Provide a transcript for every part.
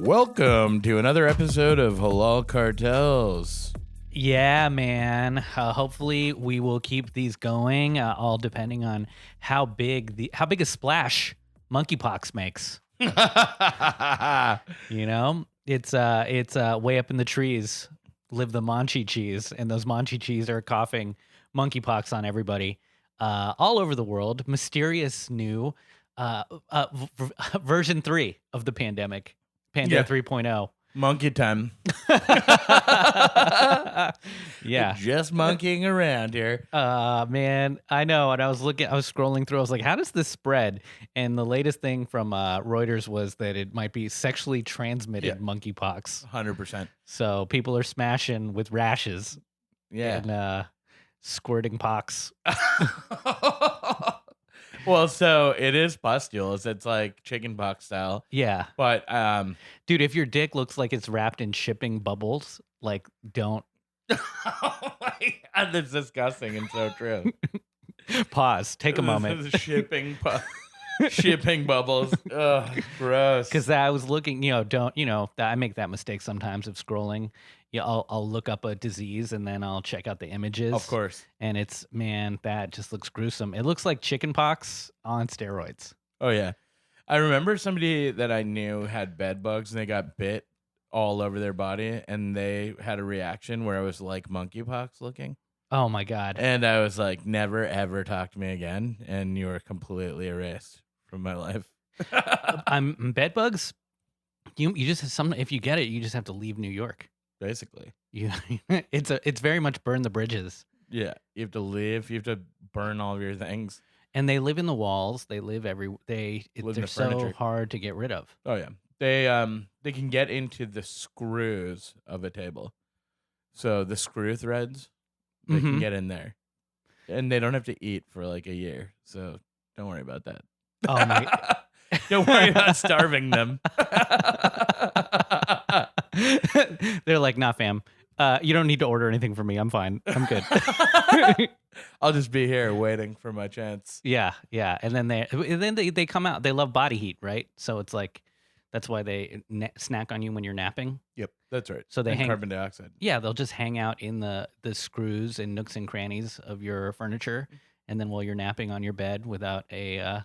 Welcome to another episode of Halal Cartels. Yeah, man. Hopefully we will keep these going, all depending on how big a splash monkeypox makes. You know, it's way up in the trees live the Manchi cheese, and those Manchi cheese are coughing monkeypox on everybody all over the world. Mysterious new version 3 of the pandemic, Panda 3.0. Monkey time. Yeah. Just monkeying around here. Man, I know. And I was scrolling through. I was like, how does this spread? And the latest thing from Reuters was that it might be sexually transmitted monkeypox. 100%. So people are smashing with rashes. Yeah. And squirting pox. Well, so it is pustules. It's like chicken pox style. Yeah. But, dude, if your dick looks like it's wrapped in shipping bubbles, like, don't. Oh my God, that's disgusting and so true. Pause. Take a moment. Shipping bubbles. Ugh, gross. Because I was looking, I make that mistake sometimes of scrolling. Yeah, I'll look up a disease and then I'll check out the images. Of course. And it's, man, that just looks gruesome. It looks like chicken pox on steroids. Oh, yeah. I remember somebody that I knew had bed bugs and they got bit all over their body and they had a reaction where it was like monkeypox looking. Oh, my God. And I was like, never, ever talk to me again. And you were completely erased from my life. I'm bed bugs. You just have if you get it, you just have to leave New York. Basically. It's very much burn the bridges. Yeah. You have to leave. You have to burn all of your things. And they live in the walls. They live they're so hard to get rid of. Oh yeah. They can get into the screws of a table. So the screw threads, they can get in there. And they don't have to eat for like a year. So don't worry about that. Oh my. Don't worry about starving them. They're like, nah, fam. You don't need to order anything for me. I'm fine. I'm good. I'll just be here waiting for my chance. Yeah. And then they come out. They love body heat, right? So it's like that's why they snack on you when you're napping. Yep, that's right. So they hang carbon dioxide. Yeah, they'll just hang out in the screws and nooks and crannies of your furniture, and then while you're napping on your bed without a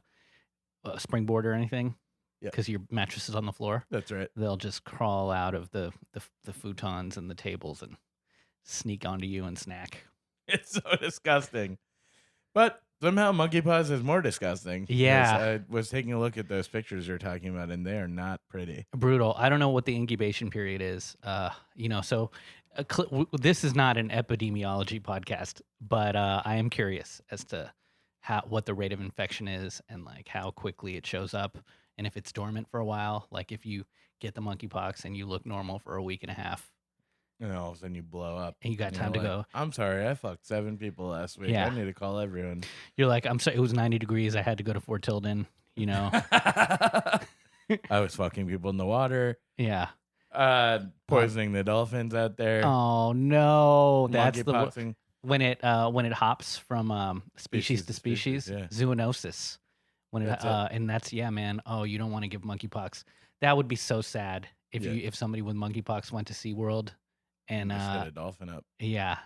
springboard or anything. Because your mattress is on the floor. That's right. They'll just crawl out of the futons and the tables and sneak onto you and snack. It's so disgusting. But somehow monkeypox is more disgusting. Yeah. I was taking a look at those pictures you're talking about, and they are not pretty. Brutal. I don't know what the incubation period is. So this is not an epidemiology podcast, but I am curious as to what the rate of infection is and like how quickly it shows up. And if it's dormant for a while, like if you get the monkeypox and you look normal for a week and a half. And all of a sudden you blow up. And you got time to go. I'm sorry, I fucked 7 people last week. Yeah. I need to call everyone. You're like, I'm sorry, it was 90 degrees. I had to go to Fort Tilden, I was fucking people in the water. Yeah. Poisoning the dolphins out there. Oh, no. That's monkeypoxing. When it hops from species to species. Yeah. Zoonosis. And that's man. Oh, you don't want to give monkeypox. That would be so sad if somebody with monkeypox went to SeaWorld and just get a dolphin up. Yeah.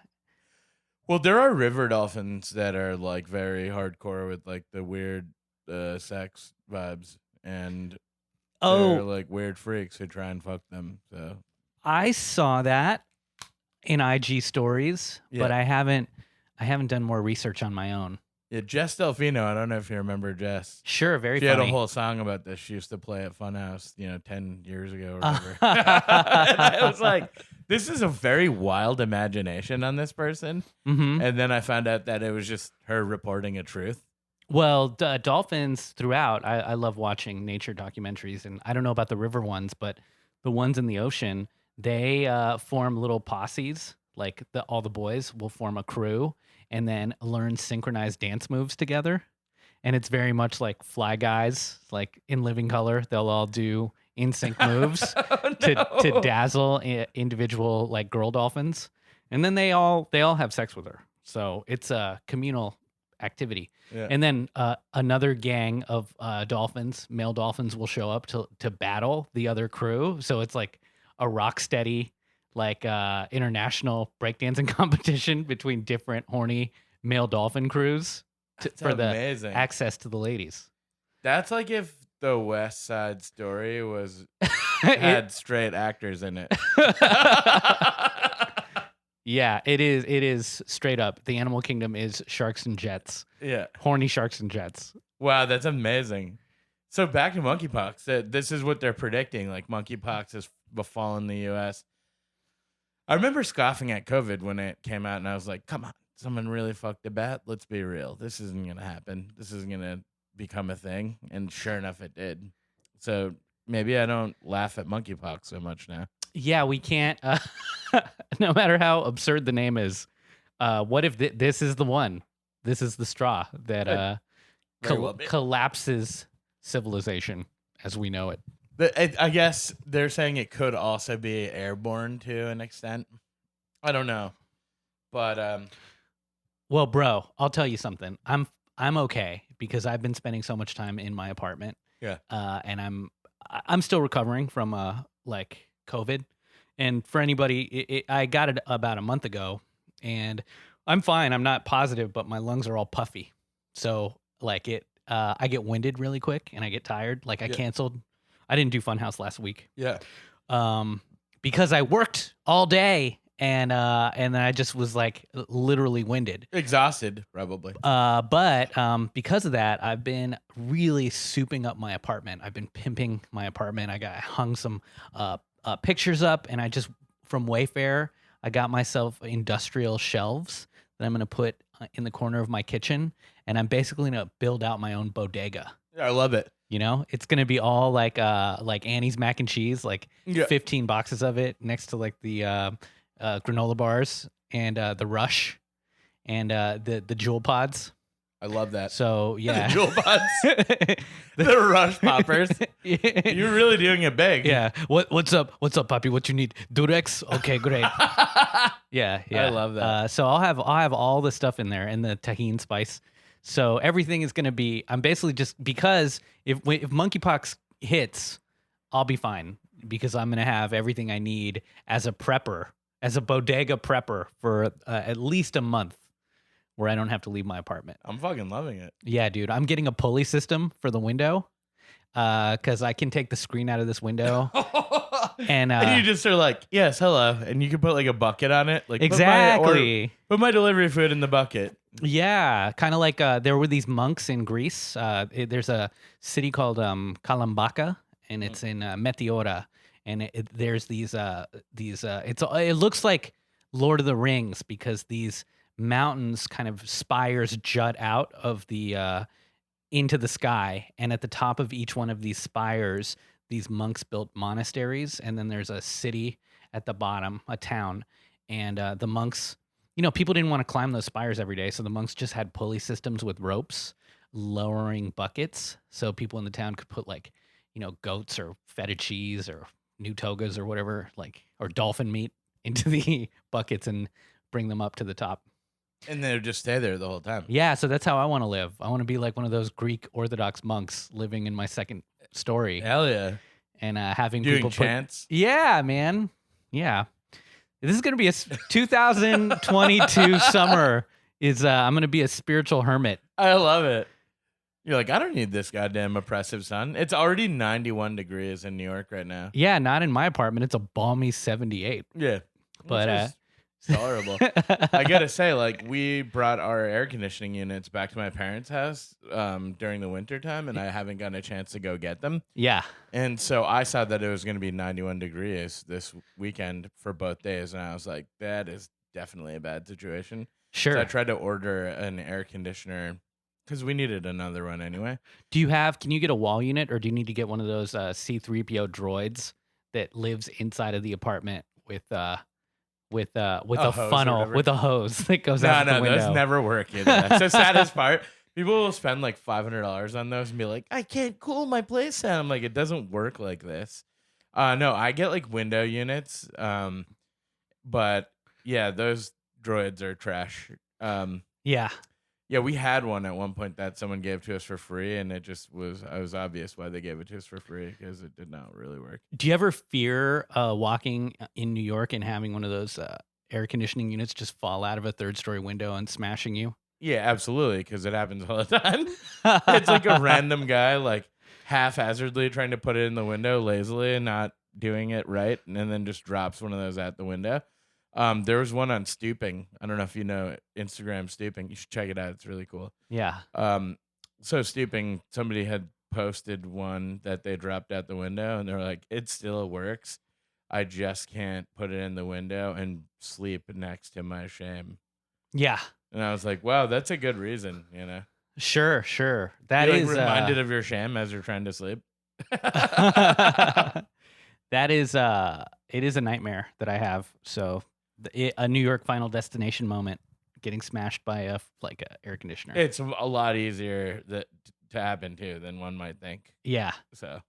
Well, there are river dolphins that are like very hardcore with like the weird sex vibes, and they're like weird freaks who try and fuck them. So I saw that in IG stories, but I haven't done more research on my own. Yeah, Jess Delfino, I don't know if you remember Jess. Sure, very funny. She had a whole song about this. She used to play at Funhouse, 10 years ago or whatever. And I was like, this is a very wild imagination on this person. Mm-hmm. And then I found out that it was just her reporting a truth. Well, dolphins throughout, I love watching nature documentaries. And I don't know about the river ones, but the ones in the ocean, they form little posses. Like all the boys will form a crew and then learn synchronized dance moves together. And it's very much like Fly Guys, like in Living Color. They'll all do in sync moves to dazzle individual like girl dolphins. And then they all have sex with her. So it's a communal activity. Yeah. And then another gang of dolphins, male dolphins, will show up to battle the other crew. So it's like a rock steady, like international breakdancing competition between different horny male dolphin crews That's for amazing. the access to the ladies. That's like if the West Side Story had straight actors in it. Yeah, it is. It is straight up. The animal kingdom is sharks and jets. Yeah. Horny sharks and jets. Wow, that's amazing. So back to monkeypox. This is what they're predicting. Like monkeypox has befallen the U.S. I remember scoffing at COVID when it came out, and I was like, "Come on, someone really fucked a bat. Let's be real. This isn't gonna happen. This isn't gonna become a thing." And sure enough, it did. So maybe I don't laugh at monkeypox so much now. Yeah, we can't. No matter how absurd the name is, what if this is the one? This is the straw that collapses civilization as we know it. I guess they're saying it could also be airborne to an extent. I don't know, but well, bro, I'll tell you something. I'm okay because I've been spending so much time in my apartment. Yeah. And I'm still recovering from like COVID. And for anybody, I got it about a month ago, and I'm fine. I'm not positive, but my lungs are all puffy. So like I get winded really quick, and I get tired. Like I canceled. I didn't do Funhouse last week. Yeah. Because I worked all day, and I just was like literally winded, exhausted, probably. But because of that, I've been really souping up my apartment. I've been pimping my apartment. I hung some pictures up, and I just from Wayfair, I got myself industrial shelves that I'm gonna put in the corner of my kitchen, and I'm basically gonna build out my own bodega. Yeah, I love it. You know, it's gonna be all like Annie's mac and cheese, like 15 boxes of it next to like the granola bars and the Rush and the Jewel Pods. I love that. So yeah, the Jewel Pods, the Rush poppers. You're really doing it big. Yeah. What's up? What's up, Poppy? What you need? Durex? Okay, great. Yeah. I love that. So I'll have all the stuff in there and the tahini spice. So everything is gonna be. I'm basically just because if monkeypox hits, I'll be fine because I'm gonna have everything I need as a prepper, as a bodega prepper for at least a month, where I don't have to leave my apartment. I'm fucking loving it. Yeah, dude. I'm getting a pulley system for the window because I can take the screen out of this window. And you just are like, yes, hello. And you can put like a bucket on it. Like exactly. Put my delivery food in the bucket. Yeah. Kind of like there were these monks in Greece. There's a city called Kalambaka, and it's in Meteora. And there's these it looks like Lord of the Rings because these mountains kind of spires jut out of the into the sky, and at the top of each one of these spires these monks built monasteries, and then there's a city at the bottom, a town, and the monks, you know, people didn't want to climb those spires every day, so the monks just had pulley systems with ropes lowering buckets so people in the town could put like, you know, goats or feta cheese or new togas or whatever, like, or dolphin meat into the buckets and bring them up to the top. And they'll just stay there the whole time. Yeah, so that's how I want to live. I want to be like one of those Greek Orthodox monks living in my second story. Hell yeah. And having doing people chants. Yeah, man. Yeah. This is going to be a 2022 summer is I'm going to be a spiritual hermit. I love it. You're like, I don't need this goddamn oppressive sun. It's already 91 degrees in New York right now. Yeah, not in my apartment. It's a balmy 78. Yeah. But it's horrible. I gotta say, like, we brought our air conditioning units back to my parents' house during the winter time, and I haven't gotten a chance to go get them. Yeah. And so I saw that it was going to be 91 degrees this weekend for both days, and I was like, that is definitely a bad situation. Sure. So I tried to order an air conditioner because we needed another one anyway. Can you get a wall unit, or do you need to get one of those C-3PO droids that lives inside of the apartment with a funnel with a hose that goes out the window? No, those never work either. That's the saddest part. People will spend like $500 on those and be like, I can't cool my place down. I'm like, it doesn't work like this. No, I get like window units. But yeah, those droids are trash. Yeah. Yeah, we had one at one point that someone gave to us for free, and it was obvious why they gave it to us for free because it did not really work. Do you ever fear walking in New York and having one of those air conditioning units just fall out of a third-story window and smashing you? Yeah, absolutely, because it happens all the time. It's like a random guy, like haphazardly trying to put it in the window lazily and not doing it right, and then just drops one of those at the window. There was one on Stooping. I don't know if you know Instagram Stooping. You should check it out. It's really cool. Yeah. So Stooping, somebody had posted one that they dropped out the window, and they're like, "It still works. I just can't put it in the window and sleep next to my shame." Yeah. And I was like, "Wow, that's a good reason." Sure. That You're like is reminded of your shame as you're trying to sleep. that is it is a nightmare that I have. So a New York Final Destination moment getting smashed by a air conditioner. It's a lot easier to happen too than one might think. Yeah. So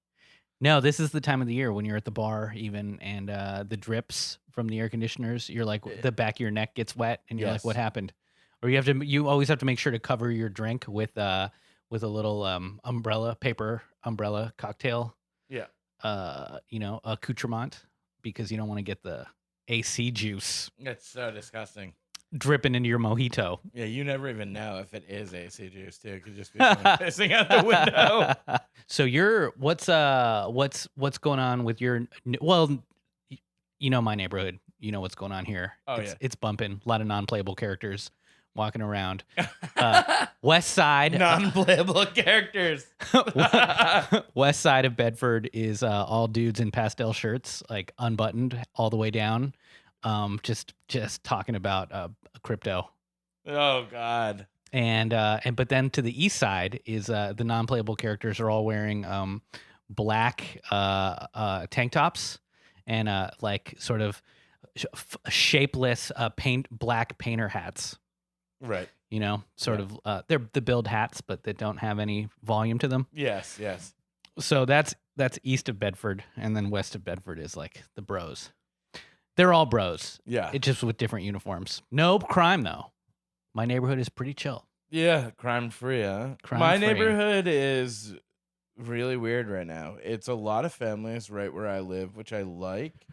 No, this is the time of the year when you're at the bar even and the drips from the air conditioners, you're like the back of your neck gets wet and you're like, Yes. what happened? Or you always have to make sure to cover your drink with a little paper umbrella cocktail yeah, accoutrement because you don't want to get the AC juice it's so disgusting. dripping into your mojito. Yeah, you never even know if it is AC juice too. It could just be someone pissing out the window. So what's going on with your my neighborhood. You know what's going on here. Oh, It's bumping. A lot of non-playable characters walking around. West Side. Non-playable characters. West Side of Bedford is all dudes in pastel shirts, like unbuttoned all the way down. Just talking about crypto. Oh God. And but then to the east side is the non-playable characters are all wearing black tank tops and like sort of shapeless black painter hats. Right. Sort of they're the build hats, but they don't have any volume to them. Yes. So that's east of Bedford, and then west of Bedford is like the bros. They're all bros. Yeah. It's just with different uniforms. No crime though. My neighborhood is pretty chill. Yeah, crime free, huh? Crime My free. neighborhood is really weird right now. It's a lot of families right where I live, which I like.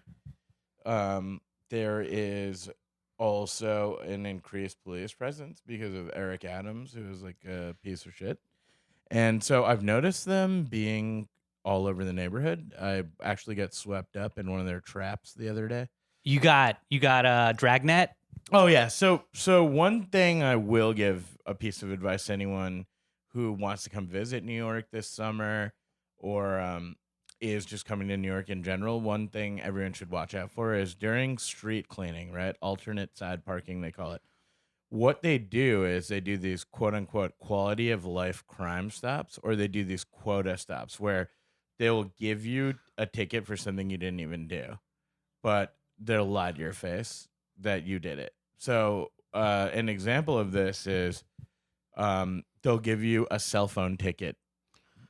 There is also an increased police presence because of Eric Adams, who is like a piece of shit. And so I've noticed them being all over the neighborhood. I actually got swept up in one of their traps the other day. You got a dragnet? Oh yeah. So one thing I will give a piece of advice to anyone who wants to come visit New York this summer or is just coming to New York in general, one thing everyone should watch out for is during street cleaning, right? Alternate side parking, they call it. What they do is they do these quote unquote quality of life crime stops, or they do these quota stops where they will give you a ticket for something you didn't even do, but they'll lie to your face that you did it. So an example of this is they'll give you a cell phone ticket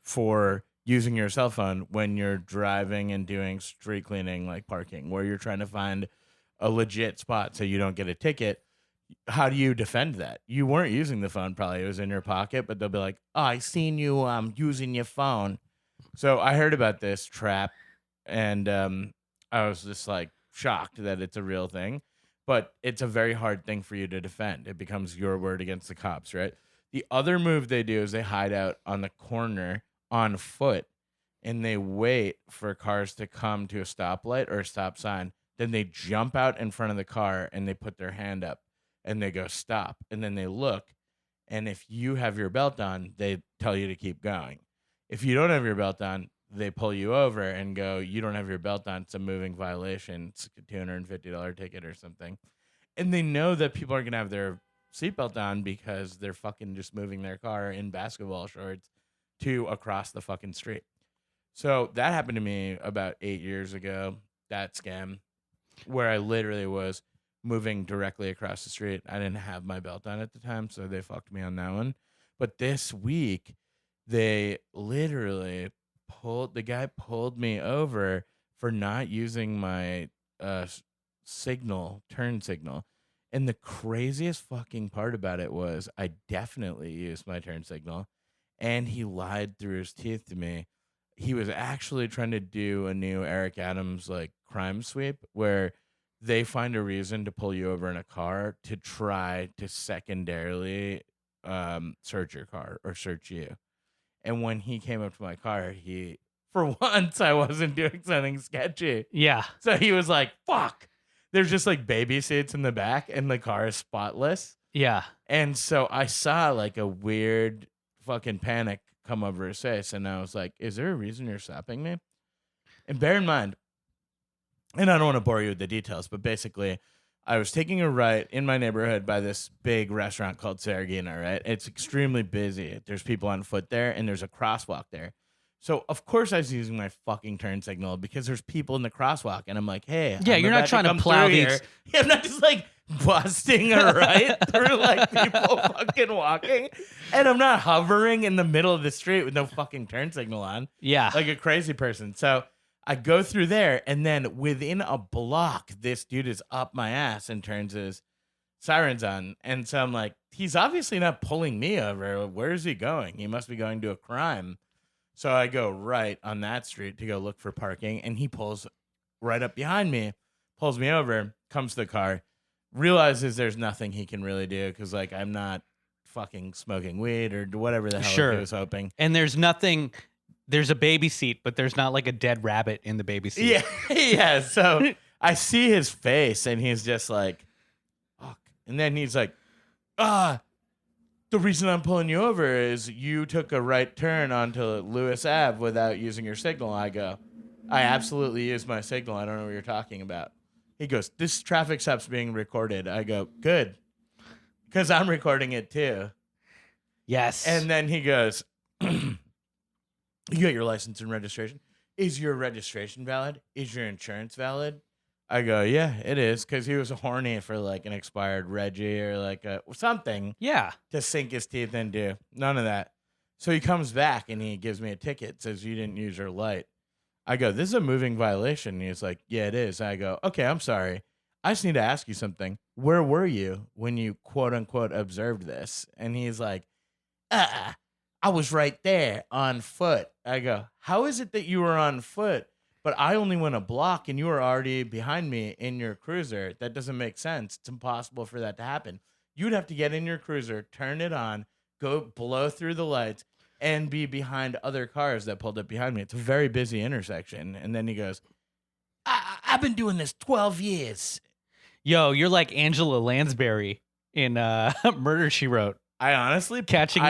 for using your cell phone when you're driving and doing street cleaning, like parking, where you're trying to find a legit spot so you don't get a ticket. How do you defend that? You weren't using the phone, probably it was in your pocket, but they'll be like, "Oh, I seen you using your phone." So I heard about this trap, and I was just like shocked that it's a real thing. But it's a very hard thing for you to defend. It becomes your word against the cops, right? The other move they do is they hide out on the corner on foot, and they wait for cars to come to a stoplight or a stop sign. Then they jump out in front of the car and they put their hand up and they go stop. And then they look, and if you have your belt on, they tell you to keep going. If you don't have your belt on, they pull you over and go, "You don't have your belt on. It's a moving violation. It's a $250 ticket or something." And they know that people are going to have their seatbelt on because they're fucking just moving their car in basketball shorts to across the fucking street. So that happened to me about 8 years ago, that scam, where I literally was moving directly across the street. I didn't have my belt on at the time, so they fucked me on that one. But this week, they literally pulled me over for not using my turn signal. And the craziest fucking part about it was I definitely used my turn signal, and he lied through his teeth to me. He was actually trying to do a new Eric Adams like crime sweep where they find a reason to pull you over in a car to try to secondarily search your car or search you. And when he came up to my car, for once I wasn't doing something sketchy. Yeah. So he was like, fuck. There's just like baby seats in the back and the car is spotless. Yeah. And so I saw like a weird fucking panic come over his face. And I was like, is there a reason you're stopping me? And bear in mind, and I don't want to bore you with the details, but basically, I was taking a right in my neighborhood by this big restaurant called Saragina, right? It's extremely busy. There's people on foot there, and there's a crosswalk there. So, of course, I was using my fucking turn signal because there's people in the crosswalk, and I'm like, hey. Yeah, I'm you're not about trying to come plow through these. here. I'm not just like busting a right through like people fucking walking, and I'm not hovering in the middle of the street with no fucking turn signal on. Yeah. Like a crazy person. So I go through there, and then within a block, this dude is up my ass and turns his sirens on. And so I'm like, he's obviously not pulling me over. Where is he going? He must be going to a crime. So I go right on that street to go look for parking, and he pulls right up behind me, pulls me over, comes to the car, realizes there's nothing he can really do because, like, I'm not fucking smoking weed or whatever the hell he was hoping. And there's nothing. There's a baby seat, but there's not like a dead rabbit in the baby seat. Yeah, yeah. So I see his face, and he's just like, fuck. And then he's like, the reason I'm pulling you over is you took a right turn onto Lewis Ave without using your signal. I go, I absolutely used my signal. I don't know what you're talking about. He goes, this traffic stop's being recorded. I go, good. Because I'm recording it too. Yes. And then he goes, you got your license and registration. Is your registration valid? Is your insurance valid? I go, yeah, it is. Because he was horny for like an expired Reggie or like something. Yeah. To sink his teeth into. None of that. So he comes back and he gives me a ticket. Says you didn't use your light. I go, this is a moving violation. And he's like, yeah, it is. I go, okay, I'm sorry. I just need to ask you something. Where were you when you quote unquote observed this? And he's like, I was right there on foot. I go, how is it that you were on foot, but I only went a block and you were already behind me in your cruiser? That doesn't make sense. It's impossible for that to happen. You'd have to get in your cruiser, turn it on, go blow through the lights, and be behind other cars that pulled up behind me. It's a very busy intersection. And then he goes, I've been doing this 12 years. Yo, you're like Angela Lansbury in Murder, She Wrote. I honestly catching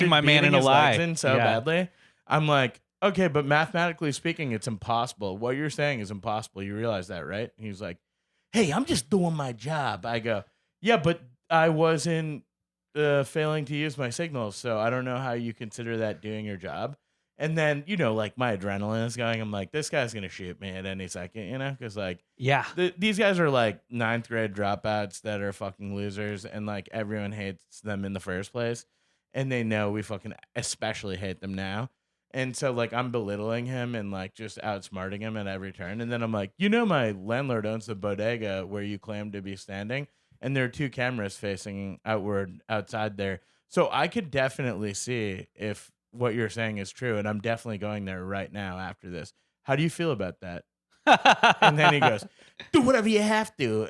my man in a lie badly. I'm like, okay, but mathematically speaking, it's impossible. What you're saying is impossible. You realize that, right? He's like, hey, I'm just doing my job. I go, yeah, but I wasn't failing to use my signals, so I don't know how you consider that doing your job. And then, like my adrenaline is going. I'm like, this guy's going to shoot me at any second, because like, yeah, these guys are like 9th grade dropouts that are fucking losers, and like everyone hates them in the first place. And they know we fucking especially hate them now. And so like I'm belittling him and like just outsmarting him at every turn. And then I'm like, my landlord owns the bodega where you claim to be standing. And there are 2 cameras facing outward outside there. So I could definitely see if what you're saying is true. And I'm definitely going there right now after this. How do you feel about that? And then he goes, do whatever you have to.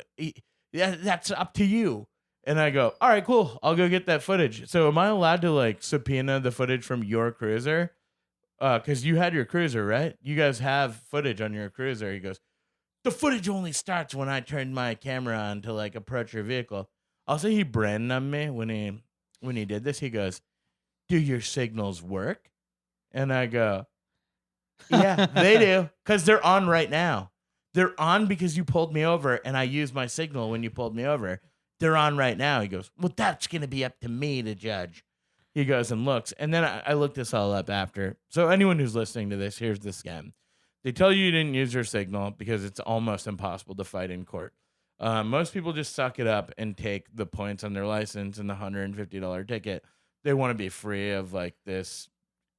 That's up to you. And I go, all right, cool. I'll go get that footage. So am I allowed to like subpoena the footage from your cruiser? Because you had your cruiser, right? You guys have footage on your cruiser. He goes, the footage only starts when I turn my camera on to like approach your vehicle. I'll say he branded on me when he did this. He goes, do your signals work? And I go, yeah, they do. Because they're on right now. They're on because you pulled me over and I used my signal when you pulled me over. They're on right now. He goes, well, that's going to be up to me to judge. He goes and looks. And then I looked this all up after. So anyone who's listening to this, here's the scam. They tell you didn't use your signal because it's almost impossible to fight in court. Most people just suck it up and take the points on their license and the $150 ticket. They want to be free of like this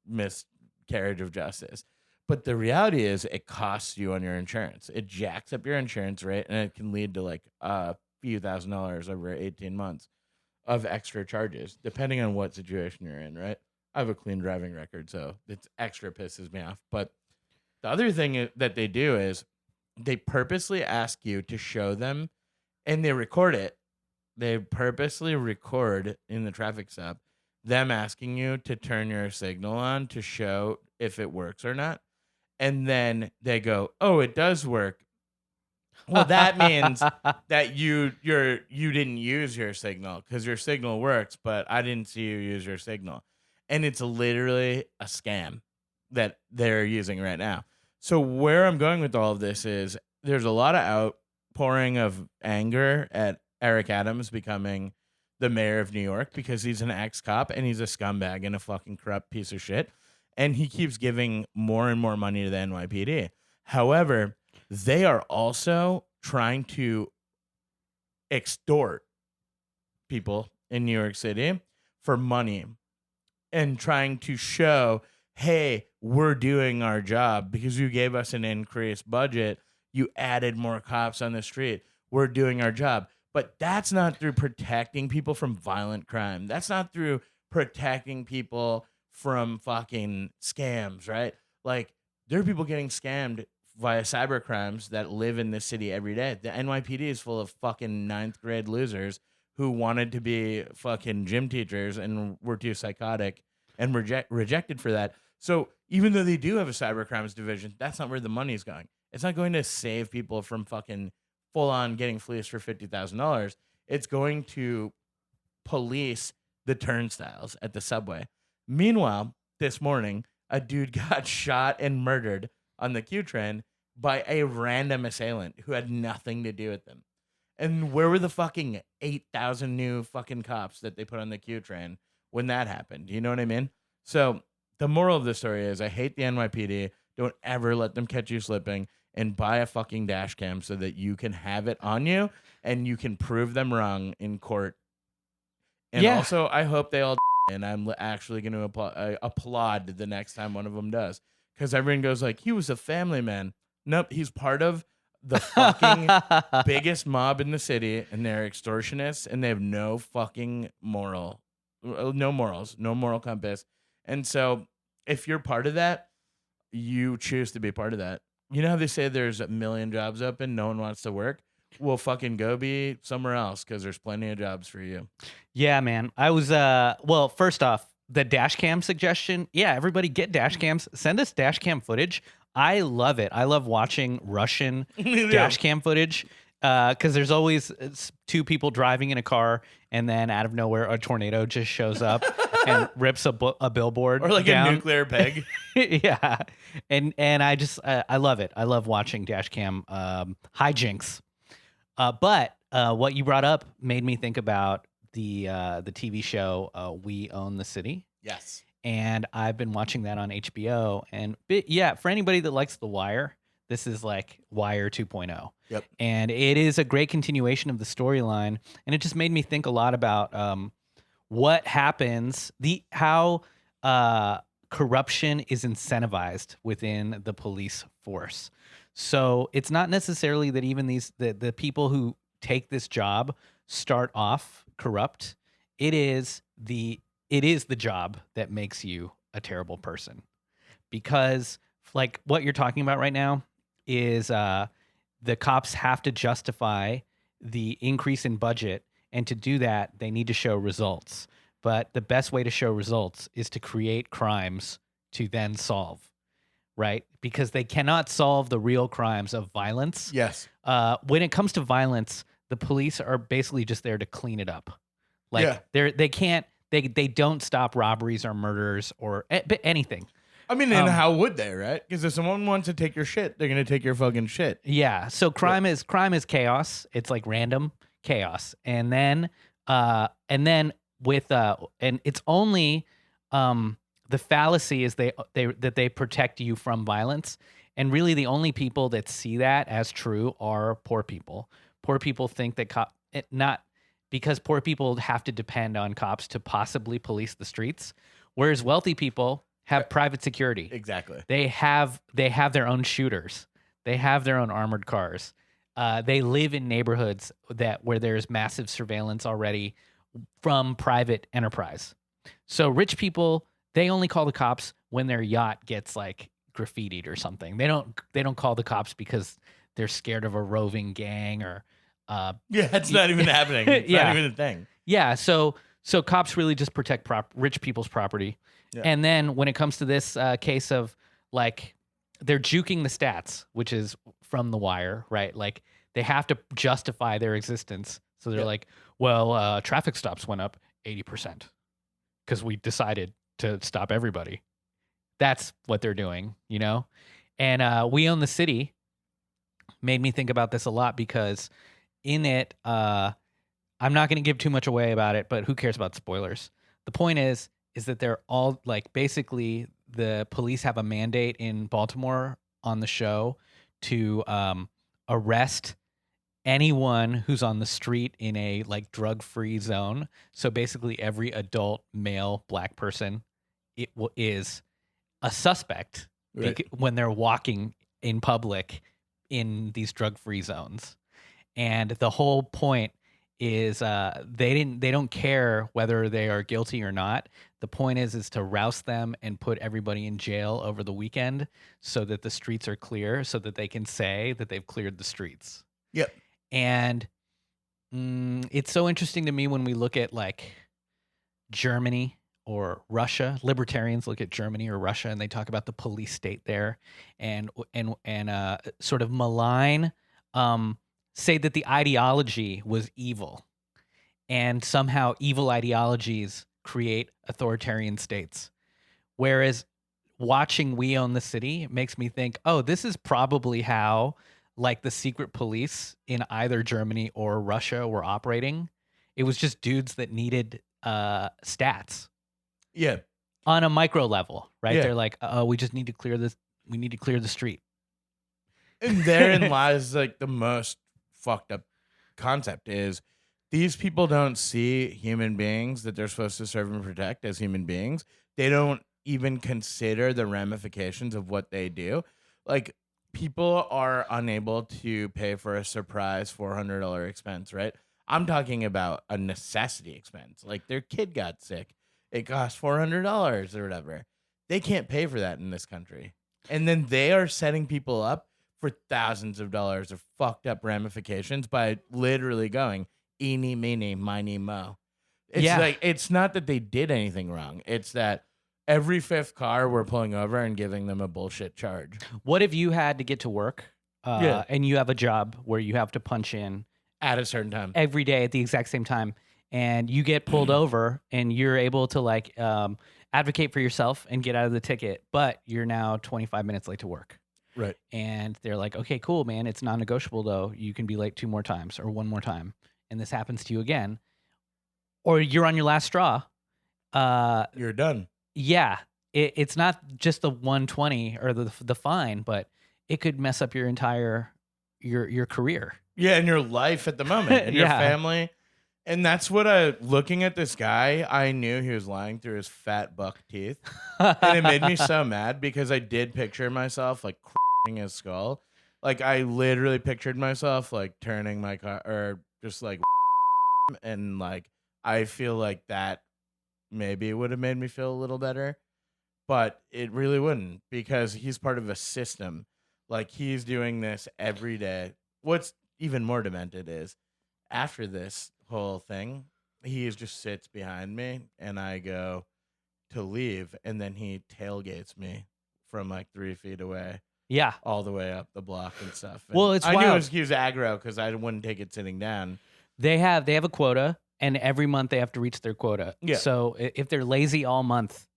miscarriage of justice. But the reality is it costs you on your insurance. It jacks up your insurance rate, and it can lead to like few $1,000s over 18 months of extra charges, depending on what situation you're in, right? I have a clean driving record, so it's extra pisses me off. But the other thing that they do is they purposely ask you to show them, and they record it. They purposely record in the traffic stop them asking you to turn your signal on to show if it works or not. And then they go, "Oh, it does work." Well, that means that you didn't use your signal because your signal works, but I didn't see you use your signal. And it's literally a scam that they're using right now. So where I'm going with all of this is there's a lot of outpouring of anger at Eric Adams becoming the mayor of New York because he's an ex-cop and he's a scumbag and a fucking corrupt piece of shit. And he keeps giving more and more money to the NYPD. However, they are also trying to extort people in New York City for money and trying to show, hey, we're doing our job because you gave us an increased budget. You added more cops on the street. We're doing our job. But that's not through protecting people from violent crime. That's not through protecting people from fucking scams, right? Like, there are people getting scammed via cyber crimes that live in this city every day. The NYPD is full of fucking 9th grade losers who wanted to be fucking gym teachers and were too psychotic and rejected for that. So even though they do have a cyber crimes division, that's not where the money's going. It's not going to save people from fucking full on getting fleeced for $50,000. It's going to police the turnstiles at the subway. Meanwhile, this morning, a dude got shot and murdered on the Q train by a random assailant who had nothing to do with them. And where were the fucking 8,000 new fucking cops that they put on the Q train when that happened? You know what I mean? So the moral of the story is I hate the NYPD. Don't ever let them catch you slipping, and buy a fucking dash cam so that you can have it on you and you can prove them wrong in court. And also, I hope they all and I'm actually going to applaud the next time one of them does. Because everyone goes like, he was a family man. Nope, he's part of the fucking biggest mob in the city, and they're extortionists, and they have no fucking no morals, no moral compass. And so if you're part of that, you choose to be part of that. You know how they say there's a million jobs open, no one wants to work? Well, fucking go be somewhere else because there's plenty of jobs for you. Yeah, man. I was, well, first off, the dash cam suggestion. Yeah, everybody get dash cams. Send us dash cam footage. I love it. I love watching Russian dash cam footage because there's always two people driving in a car and then out of nowhere a tornado just shows up and rips a billboard or like down. A nuclear peg. Yeah, and I just I love it. I love watching dash cam hijinks. But what you brought up made me think about the TV show We Own the City. Yes. And I've been watching that on HBO. And yeah, for anybody that likes The Wire, this is like Wire 2.0. Yep. And it is a great continuation of the storyline. And it just made me think a lot about what happens, how corruption is incentivized within the police force. So it's not necessarily that even the people who take this job start off corrupt. It is the job that makes you a terrible person, because like what you're talking about right now is the cops have to justify the increase in budget, and to do that they need to show results. But the best way to show results is to create crimes to then solve. Right? Because they cannot solve the real crimes of violence. Yes. When it comes to violence, the police are basically just there to clean it up. Like they don't stop robberies or murders or anything. I mean, and how would they, right? Because if someone wants to take your shit, they're gonna take your fucking shit. Yeah. So crime is chaos. It's like random chaos, and then with and it's only the fallacy is that they protect you from violence, and really the only people that see that as true are poor people. Poor people think that not because poor people have to depend on cops to possibly police the streets, whereas wealthy people have private security. Exactly. They have their own shooters. They have their own armored cars. they live in neighborhoods where there's massive surveillance already from private enterprise. So rich people, they only call the cops when their yacht gets like graffitied or something. They don't call the cops because they're scared of a roving gang or Yeah, it's not even happening. It's Yeah. not even a thing. yeah. So cops really just protect rich people's property. Yeah. And then when it comes to this case of like they're juking the stats, which is from The Wire, right? Like they have to justify their existence. So they're Yeah. like, well, traffic stops went up 80% because we decided to stop everybody. That's what they're doing, you know? And We Own the City made me think about this a lot because in it, I'm not going to give too much away about it, but who cares about spoilers? The point is that they're all like basically the police have a mandate in Baltimore on the show to arrest anyone who's on the street in a like drug-free zone. So basically, every adult male black person is a suspect Right. when they're walking in public in these drug-free zones. And the whole point is they don't care whether they are guilty or not. The point is to roust them and put everybody in jail over the weekend so that the streets are clear, so that they can say that they've cleared the streets. Yep. And it's so interesting to me when we look at like Germany or Russia. Libertarians look at Germany or Russia and they talk about the police state there, and sort of malign, say that the ideology was evil, and somehow evil ideologies create authoritarian states. Whereas watching We Own the City makes me think, oh, this is probably how like the secret police in either Germany or Russia were operating. It was just dudes that needed stats Yeah. on a micro level, right? Yeah. They're like, oh, we just need to clear this. We need to clear the street. And therein lies like the most fucked up concept is these people don't see human beings that they're supposed to serve and protect as human beings. They don't even consider the ramifications of what they do. Like people are unable to pay for a surprise $400 expense, right? I'm talking about a necessity expense. Like their kid got sick. It costs $400 or whatever. They can't pay for that in this country. And then they are setting people up for thousands of dollars of fucked up ramifications by literally going, eeny, meeny, miny, mo. It's like, it's not that they did anything wrong. It's that every fifth car we're pulling over and giving them a bullshit charge. What if you had to get to work and you have a job where you have to punch in at a certain time every day at the exact same time, and you get pulled over and you're able to like advocate for yourself and get out of the ticket, but you're now 25 minutes late to work. Right. And they're like, okay, cool, man. It's non-negotiable though. You can be late 2 more times or 1 more time. And this happens to you again. Or you're on your last straw. You're done. Yeah. It's not just the 120 or the fine, but it could mess up your entire your career. Yeah, and your life at the moment and your family. And that's what looking at this guy, I knew he was lying through his fat buck teeth. And it made me so mad because I did picture myself like cracking his skull. Like I literally pictured myself like turning my car or just like and like I feel like that maybe would have made me feel a little better. But it really wouldn't because he's part of a system. Like he's doing this every day. What's even more demented is after this whole thing, he just sits behind me and I go to leave and then he tailgates me from like 3 feet away. Yeah. All the way up the block and stuff. And well, it's I wild. knew he was aggro because I wouldn't take it sitting down. They have a quota and every month they have to reach their quota. Yeah. So if they're lazy all month,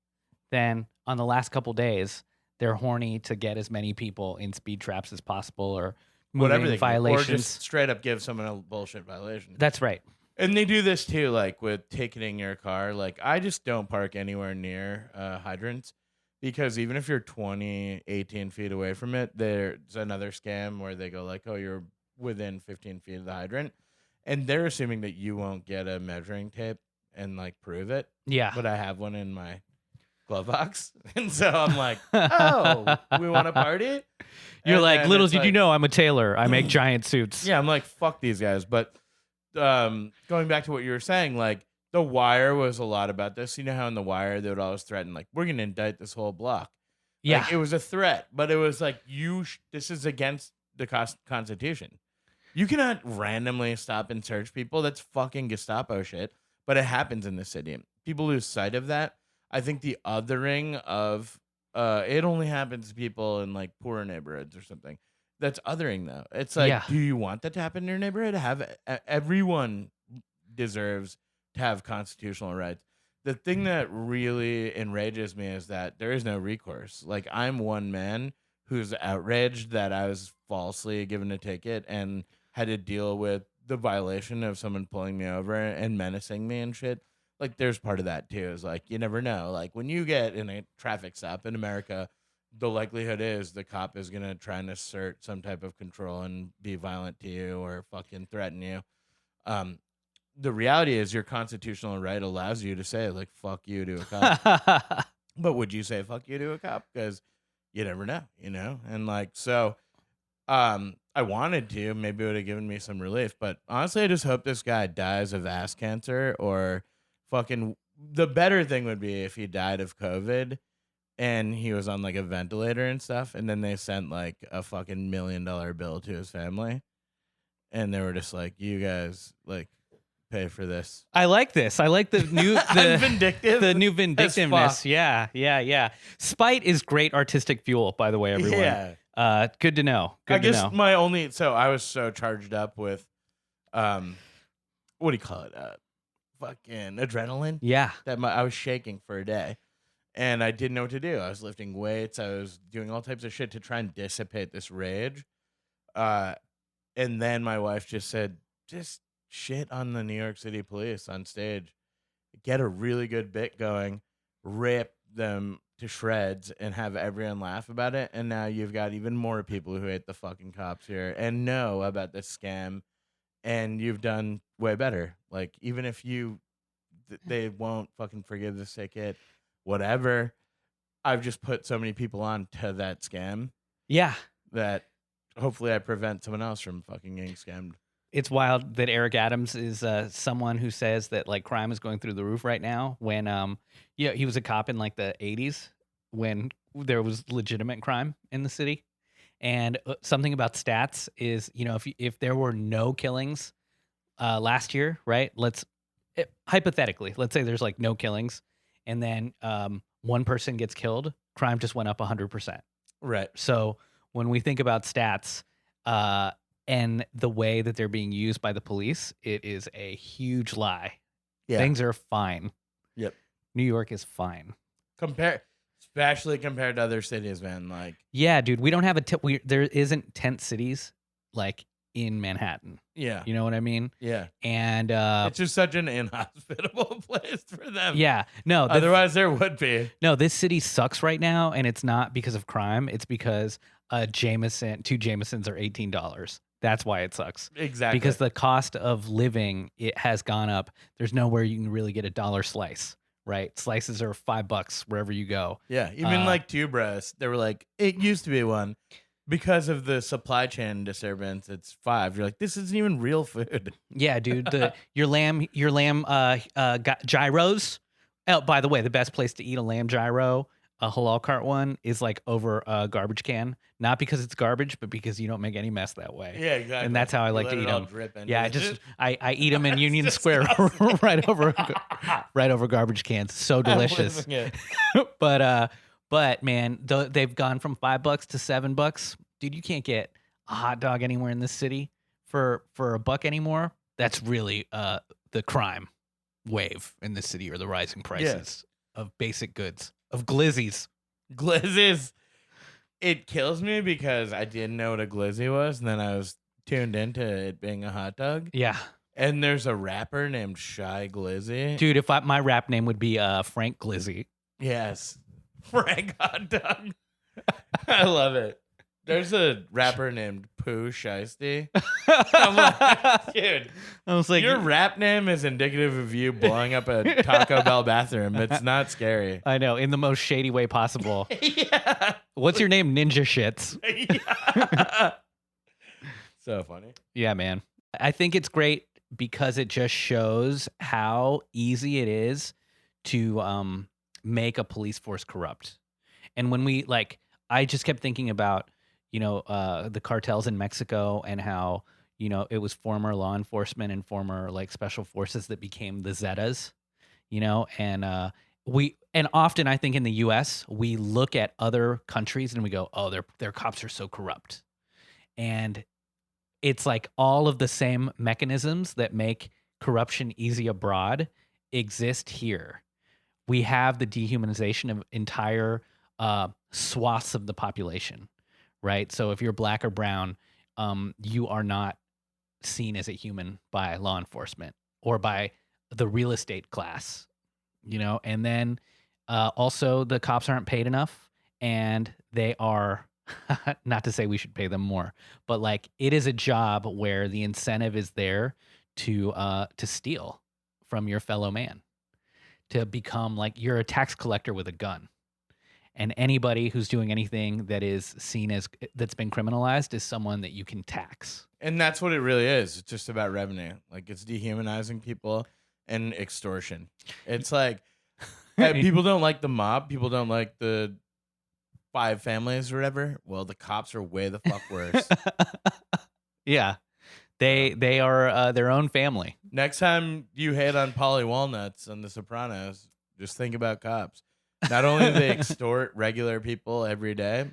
then on the last couple days, they're horny to get as many people in speed traps as possible or whatever they violations. Or just straight up give someone a bullshit violation. That's right. And they do this too, like with ticketing your car. Like I just don't park anywhere near hydrants because even if you're 20, 18 feet away from it, there's another scam where they go like, oh, you're within 15 feet of the hydrant. And they're assuming that you won't get a measuring tape and like prove it. Yeah. But I have one in my glove box. And so I'm like, oh, we want to party? You're And like, then little it's did you like- know I'm a tailor. I make giant suits. Yeah, I'm like, fuck these guys. But going back to what you were saying, like, The Wire was a lot about this. You know how in The Wire they would always threaten, like, we're going to indict this whole block. Yeah. Like, it was a threat, but it was like, this is against the Constitution. You cannot randomly stop and search people. That's fucking Gestapo shit. But it happens in the city. People lose sight of that. I think the othering of it only happens to people in like poorer neighborhoods or something. That's othering though. It's like, Yeah. do you want that to happen in your neighborhood? Everyone deserves to have constitutional rights. The thing that really enrages me is that there is no recourse. Like, I'm one man who's outraged that I was falsely given a ticket and had to deal with the violation of someone pulling me over and menacing me and shit. Like, there's part of that too. Is like, you never know. Like, when you get in a traffic stop in America, the likelihood is the cop is gonna try and assert some type of control and be violent to you or fucking threaten you. The reality is your constitutional right allows you to say, like, fuck you to a cop. But would you say fuck you to a cop? Because you never know, And like, so I wanted to. Maybe it would have given me some relief. But honestly, I just hope this guy dies of ass cancer or fucking. The better thing would be if he died of COVID and he was on like a ventilator and stuff. And then they sent like a fucking $1 million bill to his family. And they were just like, you guys, like, pay for this. I like this. I like the new I'm vindictive. the new as vindictiveness. fuck. Yeah. Spite is great artistic fuel, by the way, everyone. Yeah. Good to know. Good I guess to know. my only I was so charged up with what do you call it? Fucking adrenaline. Yeah. That I was shaking for a day. And I didn't know what to do. I was lifting weights. I was doing all types of shit to try and dissipate this rage. And then my wife just said, just shit on the New York City police on stage. Get a really good bit going, rip them to shreds, and have everyone laugh about it. And now you've got even more people who hate the fucking cops here and know about this scam. And you've done way better. Like, even if they won't fucking forgive the ticket, whatever. I've just put so many people on to that scam. Yeah. That hopefully I prevent someone else from fucking getting scammed. It's wild that Eric Adams is someone who says that like crime is going through the roof right now when he was a cop in like the 80s when there was legitimate crime in the city. And something about stats is, if there were no killings last year, right? Hypothetically, let's say there's like no killings and then one person gets killed, crime just went up 100%. Right. So when we think about stats, and the way that they're being used by the police, it is a huge lie. Yeah. Things are fine. Yep. New York is fine. Especially compared to other cities, man. Like, yeah, dude, we don't have there isn't tent cities like in Manhattan. yeah. You know what I mean? Yeah. And it's just such an inhospitable place for them. yeah, no. Otherwise, there would be. No, this city sucks right now, and it's not because of crime. It's because two Jamesons are $18. That's why it sucks. Exactly. Because the cost of living, it has gone up. There's nowhere you can really get a dollar slice, right? Slices are $5 wherever you go. Yeah. Even like two breasts, they were like, it used to be one. Because of the supply chain disturbance, it's $5. You're like, this isn't even real food. Yeah, dude. Your lamb gyros. Oh, by the way, the best place to eat a lamb gyro, a halal cart one, is like over a garbage can. Not because it's garbage, but because you don't make any mess that way. Yeah, exactly. And that's how I like to eat them. Yeah, I eat them in Union Square right over garbage cans. So delicious. But man, they've gone from $5 to $7. Dude, you can't get a hot dog anywhere in this city for $1 anymore. That's really the crime wave in this city, or the rising prices of basic goods, of glizzies. Glizzies. It kills me because I didn't know what a glizzy was, and then I was tuned into it being a hot dog. Yeah. And there's a rapper named Shy Glizzy. Dude, my rap name would be Frank Glizzy. Yes. Frank Hot Dog. I love it. There's a rapper named Pooh Shiesty. I'm like, dude, I was like, your rap name is indicative of you blowing up a Taco Bell bathroom. It's not scary. I know, in the most shady way possible. Yeah. What's your name? Ninja Shits. Yeah. So funny. Yeah, man. I think it's great because it just shows how easy it is to make a police force corrupt. And when we I just kept thinking about, the cartels in Mexico and how, it was former law enforcement and former special forces that became the Zetas, and and often I think in the US, we look at other countries and we go, oh, their cops are so corrupt. And it's like all of the same mechanisms that make corruption easy abroad exist here. We have the dehumanization of entire swaths of the population, right? So if you're black or brown, you are not seen as a human by law enforcement or by the real estate class, and then also the cops aren't paid enough, and they are not to say we should pay them more, but it is a job where the incentive is there to steal from your fellow man, to become you're a tax collector with a gun. And anybody who's doing anything that is seen as that's been criminalized is someone that you can tax. And that's what it really is. It's just about revenue. It's dehumanizing people and extortion. It's people don't like the mob. People don't like the 5 families or whatever. Well, the cops are way the fuck worse. Yeah. They are their own family. Next time you hate on Polly Walnuts on The Sopranos, just think about cops. Not only do they extort regular people every day,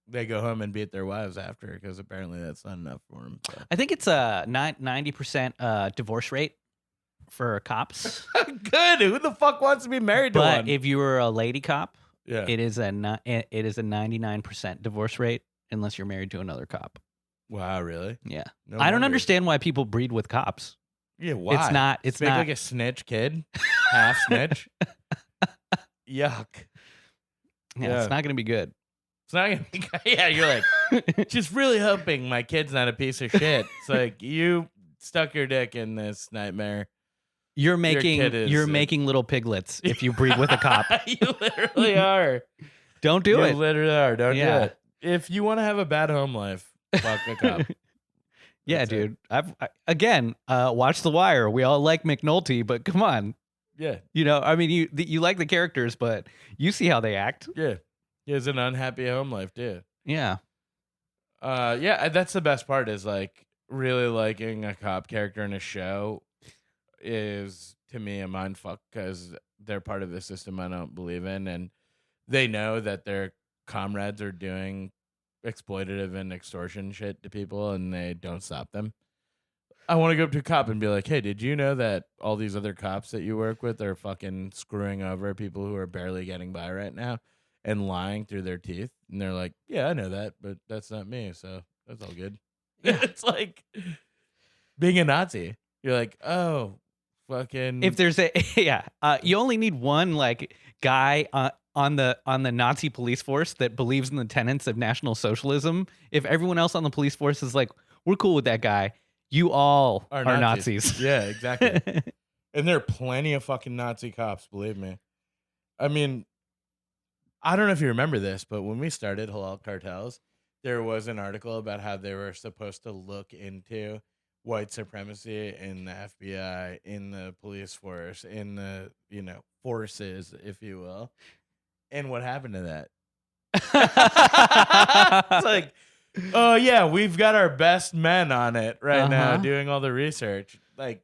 they go home and beat their wives after, because apparently that's not enough for them. So. I think it's a 90% divorce rate for cops. Good. Who the fuck wants to be married to one? But if you were a lady cop, yeah, it is a 99% divorce rate unless you're married to another cop. Wow, really? Yeah. No I don't wonder. understand why people breed with cops. Yeah, why? It's Make not like a snitch kid, half snitch. Yuck. Yeah, it's not going to be good. It's not gonna be. Yeah, you're just really hoping my kid's not a piece of shit. It's you stuck your dick in this nightmare. You're making little piglets if you breed with a cop. You literally are. Don't do it. You literally are. Don't do it. If you want to have a bad home life, fuck a cop. Yeah, dude. I've watched The Wire. We all like McNulty, but come on. Yeah. I mean, you like the characters, but you see how they act. Yeah. He has an unhappy home life, too. Yeah. Yeah, that's the best part is really liking a cop character in a show is, to me, a mindfuck, because they're part of the system I don't believe in, and they know that their comrades are doing exploitative and extortion shit to people, and they don't stop them. I want to go up to a cop and be like, hey, did you know that all these other cops that you work with are fucking screwing over people who are barely getting by right now and lying through their teeth? And they're like, yeah, I know that, but that's not me, so that's all good. Yeah. It's like being a Nazi. You're like, oh, fucking. If there's you only need one guy on the Nazi police force that believes in the tenets of National Socialism. If everyone else on the police force is like, we're cool with that guy, you all are Nazis. Yeah, exactly. And there are plenty of fucking Nazi cops, believe me. I mean, I don't know if you remember this, but when we started Halal Cartels, there was an article about how they were supposed to look into white supremacy in the FBI, in the police force, in the, forces, if you will. And what happened to that? It's oh, yeah, we've got our best men on it right now doing all the research.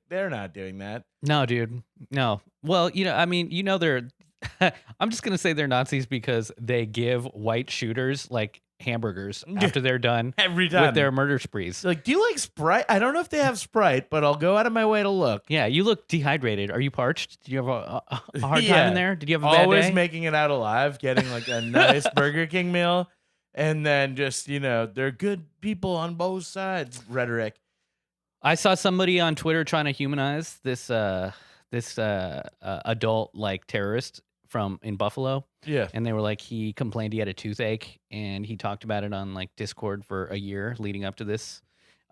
They're not doing that. No, dude. No. Well, they're I'm just going to say they're Nazis because they give white shooters hamburgers after they're done every time with their murder sprees. Do you like Sprite? I don't know if they have Sprite, but I'll go out of my way to look. Yeah, you look dehydrated. Are you parched? Do you have a hard time in there? Did you have a bad day? Always making it out alive, getting a nice Burger King meal, and then just, they're good people on both sides rhetoric. I saw somebody on Twitter trying to humanize this adult terrorist in Buffalo. Yeah. And they were like, he complained he had a toothache, and he talked about it on like Discord for a year leading up to this.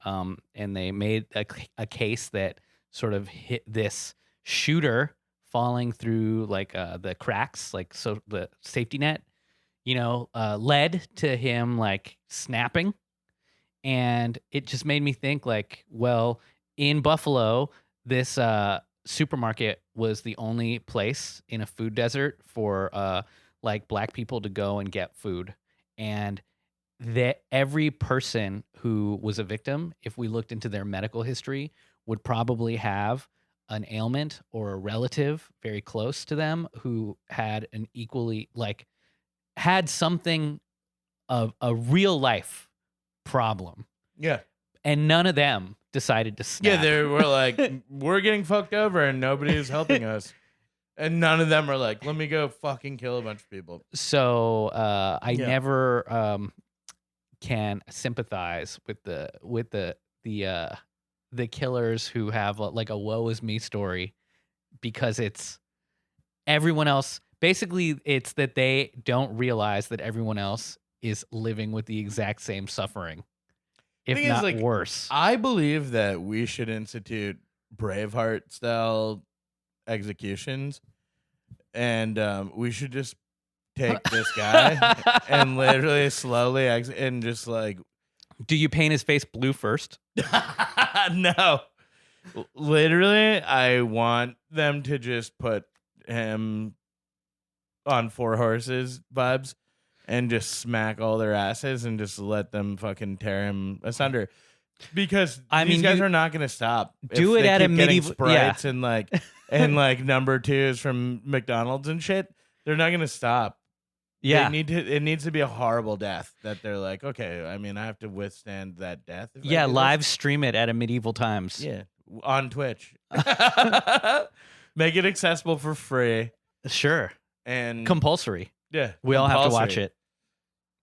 And they made a case that sort of hit this shooter falling through like the cracks, like so the safety net, led to him like snapping. And it just made me think like, well, in Buffalo, this supermarket was the only place in a food desert for like black people to go and get food. And that every person who was a victim, if we looked into their medical history, would probably have an ailment or a relative very close to them who had an equally like had something of a real life problem. Yeah. And none of them decided to snap. Yeah, they were like, we're getting fucked over and nobody is helping us. And none of them are like, let me go fucking kill a bunch of people. So I never can sympathize with the killers who have like a woe is me story, because it's everyone else. Basically, it's that they don't realize that everyone else is living with the exact same suffering, if not like, worse. I believe that we should institute Braveheart style executions, and we should just take this guy and literally slowly and just like. Do you paint his face blue first? No. Literally, I want them to just put him on 4 horses vibes and just smack all their asses and just let them fucking tear him asunder. Because these guys are not going to stop. Do it at a medieval sprites and like number 2s from McDonald's and shit. They're not going to stop. Yeah. It needs to be a horrible death that they're like, okay, I mean, I have to withstand that death. Yeah, live stream it at a medieval times. Yeah, on Twitch. Make it accessible for free. Sure. And compulsory. Yeah. We all have to watch it.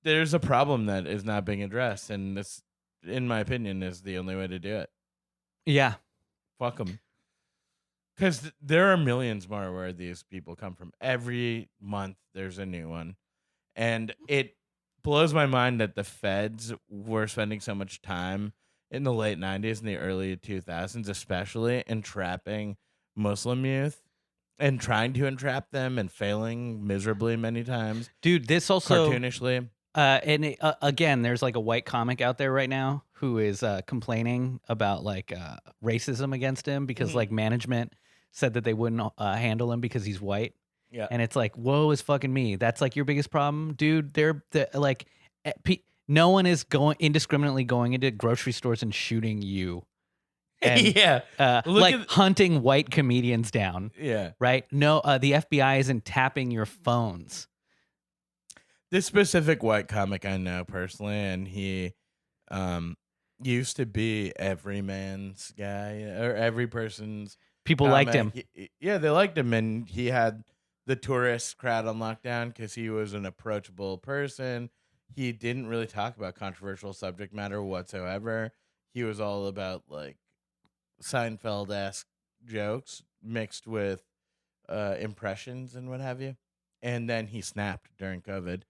There's a problem that is not being addressed, and this, in my opinion, is the only way to do it. Yeah. Fuck them. Because there are millions more where these people come from. Every month there's a new one. And it blows my mind that the feds were spending so much time in the late 90s and the early 2000s, especially entrapping Muslim youth and trying to entrap them and failing miserably many times. Dude, this also... cartoonishly. Again, there's like a white comic out there right now who is complaining about like racism against him because like management said that they wouldn't handle him because he's white. Yeah. And it's like, woe is fucking me. That's like your biggest problem, dude. They're like, no one is indiscriminately going into grocery stores and shooting you. And, yeah. Like hunting white comedians down. Yeah. Right? No, the FBI isn't tapping your phones. This specific white comic I know personally, and he used to be every man's guy or every person's. People liked him. Yeah, they liked him, and he had the tourist crowd on lockdown because he was an approachable person. He didn't really talk about controversial subject matter whatsoever. He was all about like Seinfeld-esque jokes mixed with impressions and what have you. And then he snapped during COVID.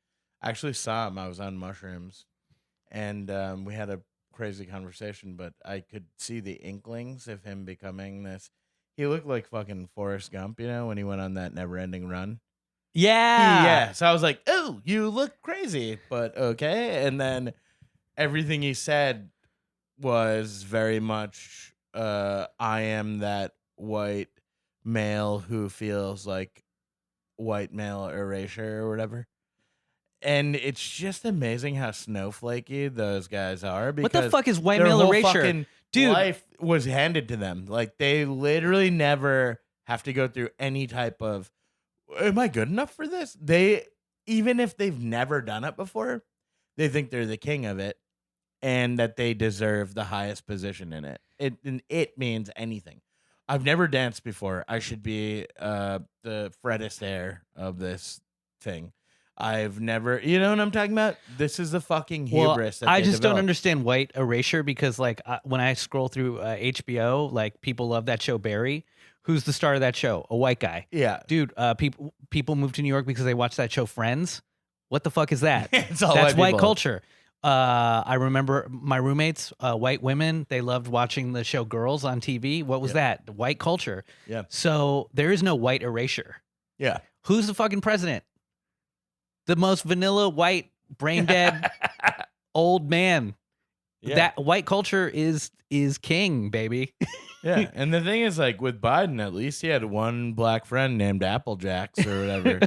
I actually saw him. I was on mushrooms, and we had a crazy conversation, but I could see the inklings of him becoming this. He looked like fucking Forrest Gump, when he went on that never-ending run. Yeah. Yeah. So I was like, oh, you look crazy, but okay. And then everything he said was very much, I am that white male who feels like white male erasure or whatever. And it's just amazing how snowflakey those guys are. Because what the fuck is white their male whole erasure? fucking Dude, life was handed to them. Like they literally never have to go through any type of, am I good enough for this? Even if they've never done it before, they think they're the king of it and that they deserve the highest position in it. It means anything. I've never danced before. I should be the Fred Astaire of this thing. I've never, you know what I'm talking about? This is the fucking hubris. Well, I just don't understand white erasure because, like, when I scroll through HBO, like, people love that show Barry. Who's the star of that show? A white guy. Yeah, dude. People people move to New York because they watch that show Friends. What the fuck is that? It's all That's white people. culture. I remember my roommates, white women, they loved watching the show Girls on TV. What was that? White culture. Yeah. So there is no white erasure. Yeah. Who's the fucking president? The most vanilla, white, brain dead, old man. Yeah. That white culture is king, baby. Yeah. And the thing is, like, with Biden, at least he had one black friend named Applejacks or whatever.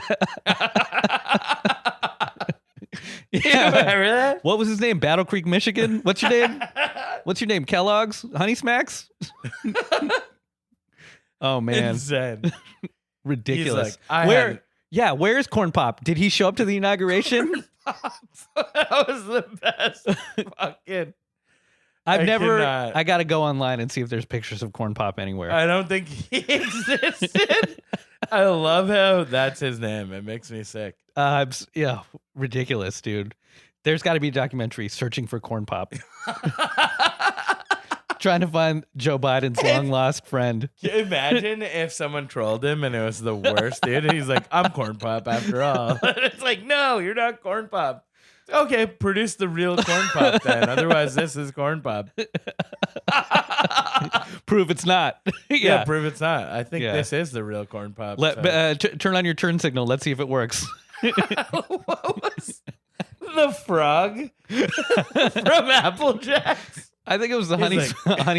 Yeah. Remember that? What was his name? Battle Creek, Michigan? What's your name? What's your name? Kellogg's? Honey Smacks? Oh, man. Insane. Ridiculous. Like, where's Corn Pop? Did he show up to the inauguration? That was the best. Fucking. I got to go online and see if there's pictures of Corn Pop anywhere. I don't think he existed. I love how that's his name. It makes me sick. Yeah, ridiculous, dude. There's got to be a documentary searching for Corn Pop. Trying to find Joe Biden's long lost friend. Can you imagine if someone trolled him and it was the worst, dude? And he's like, I'm Corn Pop after all. And it's like, no, you're not Corn Pop. Okay, produce the real Corn Pop then. Otherwise, this is Corn Pop. Prove it's not. Yeah, prove it's not. I think this is the real Corn Pop. Turn on your turn signal. Let's see if it works. What was the frog from Applejacks? I think it was the honey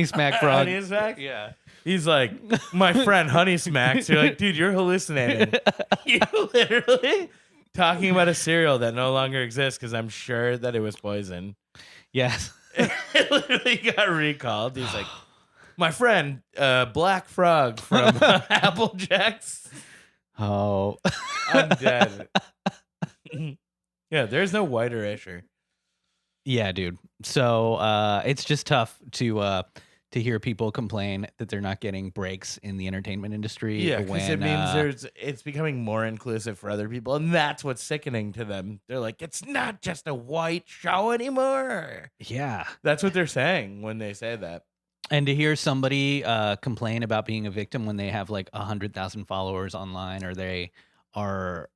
smack frog. Honey Smack? Yeah. He's like, my friend Honey Smacks. You're like, dude, you're hallucinating. You literally talking about a cereal that no longer exists because I'm sure that it was poison. Yes. It literally got recalled. He's like, my friend, Black Frog from Applejacks. Oh. I'm dead. Yeah, there's no white erasure. Yeah, dude. So it's just tough to hear people complain that they're not getting breaks in the entertainment industry. Yeah, because it means it's becoming more inclusive for other people, and that's what's sickening to them. They're like, it's not just a white show anymore. Yeah. That's what they're saying when they say that. And to hear somebody complain about being a victim when they have like 100,000 followers online, or they are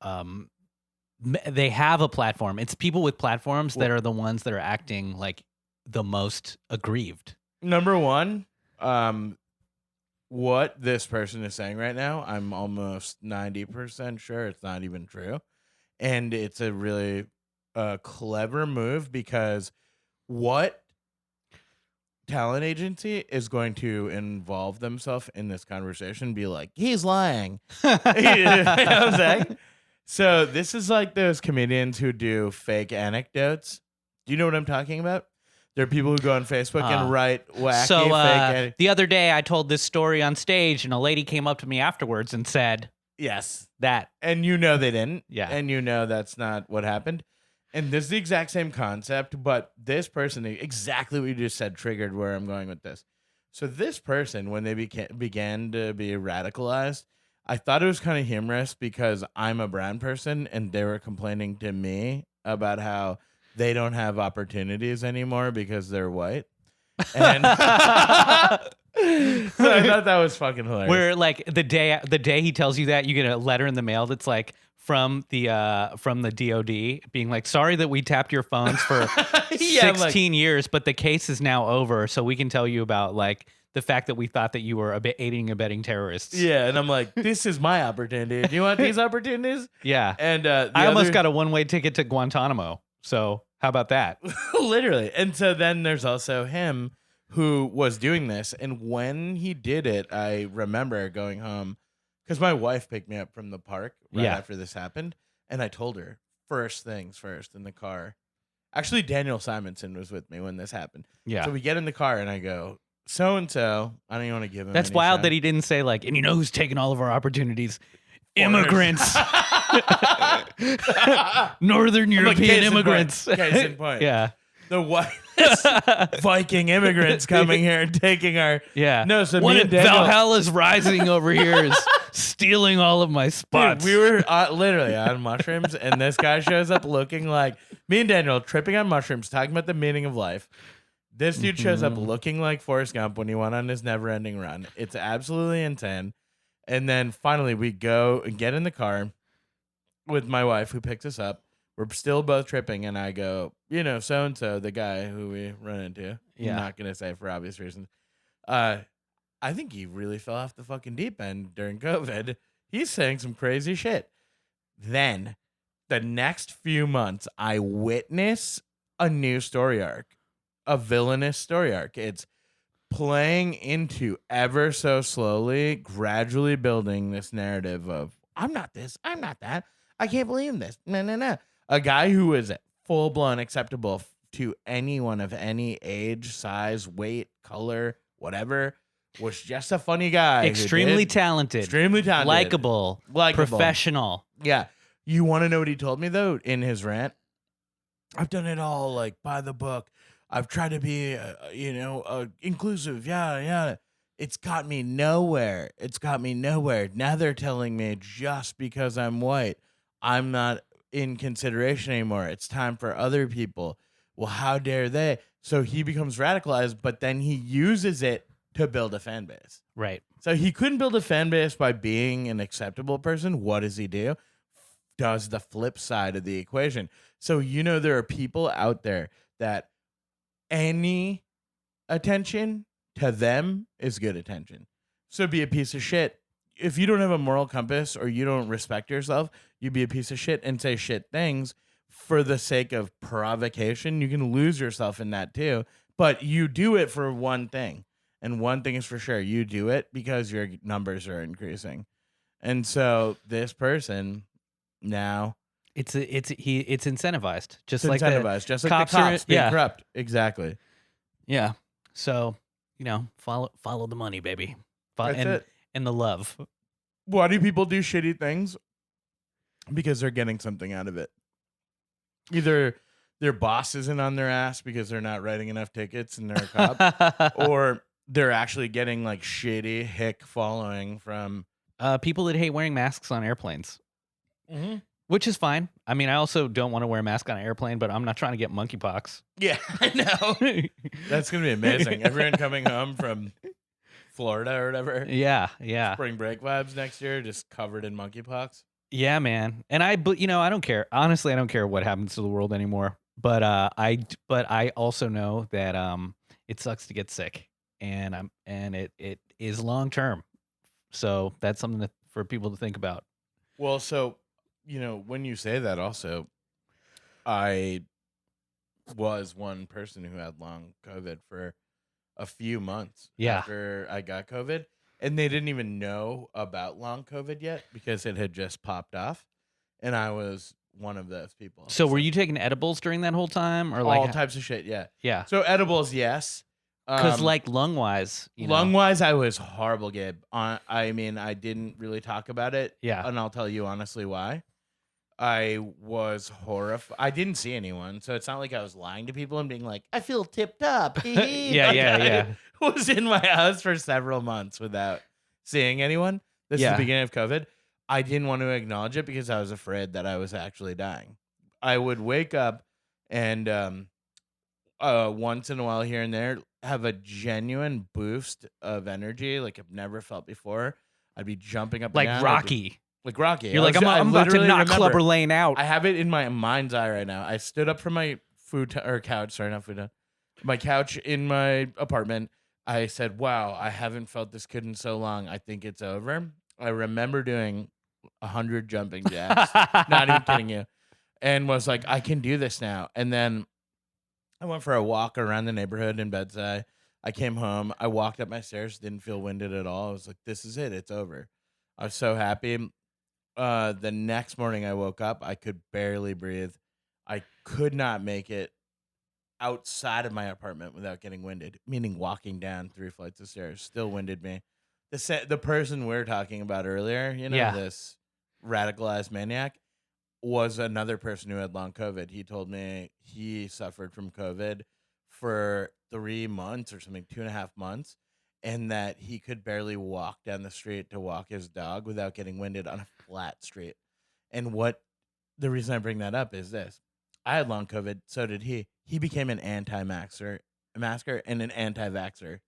they have a platform. It's people with platforms that are the ones that are acting like the most aggrieved. Number one, what this person is saying right now, I'm almost 90% sure it's not even true. And it's a really clever move, because what talent agency is going to involve themselves in this conversation, be like, he's lying. You know what I'm saying? So this is like those comedians who do fake anecdotes. Do you know what I'm talking about? There are people who go on Facebook and write wacky fake. The other day I told this story on stage, and a lady came up to me afterwards and said, yes, that. And you know they didn't. Yeah. And you know that's not what happened. And this is the exact same concept, but this person, exactly what you just said, triggered where I'm going with this. So this person, when they began to be radicalized, I thought it was kind of humorous because I'm a brown person and they were complaining to me about how they don't have opportunities anymore because they're white. And so I thought that was fucking hilarious. Where like the day he tells you that, you get a letter in the mail that's like from the DOD being like, sorry that we tapped your phones for 16 years, but the case is now over, so we can tell you about like the fact that we thought that you were aiding and abetting terrorists. Yeah, and I'm like, this is my opportunity. Do you want these opportunities? Yeah. And I almost got a one-way ticket to Guantanamo. So how about that? Literally. And so then there's also him who was doing this. And when he did it, I remember going home because my wife picked me up from the park right after this happened. And I told her, first things first in the car. Actually, Daniel Simonson was with me when this happened. Yeah. So we get in the car and I go, so-and-so, I don't even want to give him That's any wild shine. that he didn't say like, and you know who's taking all of our opportunities? Immigrants. Northern European immigrants. Case in point. Yeah. The whitest Viking immigrants coming here and taking our... Yeah. No, so one me and Daniel... Valhalla's rising over here is stealing all of my spots. Dude, we were literally on mushrooms, and this guy shows up looking like... Me and Daniel tripping on mushrooms, talking about the meaning of life. This dude shows up looking like Forrest Gump when he went on his never-ending run. It's absolutely insane. And then finally we go and get in the car, with my wife who picked us up. We're still both tripping, and I go, so and so, the guy who we run into. Yeah. I'm not gonna say for obvious reasons. I think he really fell off the fucking deep end during COVID. He's saying some crazy shit. Then, the next few months, I witness a new story arc, a villainous story arc. It's playing into ever so slowly, gradually building this narrative of I'm not this, I'm not that. I can't believe this. No. A guy who is full blown acceptable to anyone of any age, size, weight, color, whatever, was just a funny guy. Extremely talented. Likeable. Professional. Yeah. You want to know what he told me, though, in his rant? I've done it all, like, by the book. I've tried to be, inclusive. Yeah. It's got me nowhere. Now they're telling me just because I'm white, I'm not in consideration anymore. It's time for other people. Well, how dare they? So he becomes radicalized, but then he uses it to build a fan base. Right. So he couldn't build a fan base by being an acceptable person. What does he do? Does the flip side of the equation. So, there are people out there that any attention to them is good attention. So be a piece of shit. If you don't have a moral compass or you don't respect yourself, you be a piece of shit and say shit things for the sake of provocation. You can lose yourself in that too, but you do it for one thing. And one thing is for sure, you do it because your numbers are increasing. And so this person now it's incentivized, just like the cops being corrupt. Exactly. Yeah. So, follow the money, baby. And the love. Why do people do shitty things? Because they're getting something out of it. Either their boss isn't on their ass because they're not writing enough tickets and they're a cop, or they're actually getting like shitty hick following from people that hate wearing masks on airplanes. Mm-hmm. Which is fine. I mean, I also don't want to wear a mask on an airplane, but I'm not trying to get monkeypox. Yeah, I know. That's going to be amazing. Everyone coming home from Florida or whatever. Yeah. Spring break vibes next year, just covered in monkeypox. Yeah, man. And I don't care. Honestly, I don't care what happens to the world anymore. But I also know that it sucks to get sick, and it is long term. So that's something for people to think about. Well, so when you say that, also, I was one person who had long COVID for a few months after I got COVID. And they didn't even know about long COVID yet because it had just popped off. And I was one of those people. So were you taking edibles during that whole time? Or all types of shit, yeah. Yeah. So edibles, yes. Because lung-wise. Lung-wise, I was horrible, Gabe. I didn't really talk about it. Yeah. And I'll tell you honestly why. I was horrified. I didn't see anyone, so it's not like I was lying to people and being like, I feel tipped up. Yeah. I was in my house for several months without seeing anyone. This is the beginning of COVID. I didn't want to acknowledge it because I was afraid that I was actually dying. I would wake up and once in a while here and there have a genuine boost of energy like I've never felt before. I'd be jumping up and down. Like Rocky. You're like, I'm about to knock Clubber Lane out. I have it in my mind's eye right now. I stood up from my couch. Sorry, not futon. My couch in my apartment. I said, wow, I haven't felt this good in so long. I think it's over. I remember doing 100 jumping jacks. Not even kidding you. And was like, I can do this now. And then I went for a walk around the neighborhood in Bedside. I came home. I walked up my stairs. Didn't feel winded at all. I was like, this is it. It's over. I was so happy. The next morning I woke up, I could barely breathe. I could not make it outside of my apartment without getting winded, meaning walking down 3 flights of stairs still winded me. The person we were talking about earlier, this radicalized maniac, was another person who had long COVID. He told me he suffered from COVID for 3 months or something, 2.5 months. And that he could barely walk down the street to walk his dog without getting winded on a flat street. And the reason I bring that up is this. I had long COVID, so did he. He became an anti-masker and an anti-vaxxer.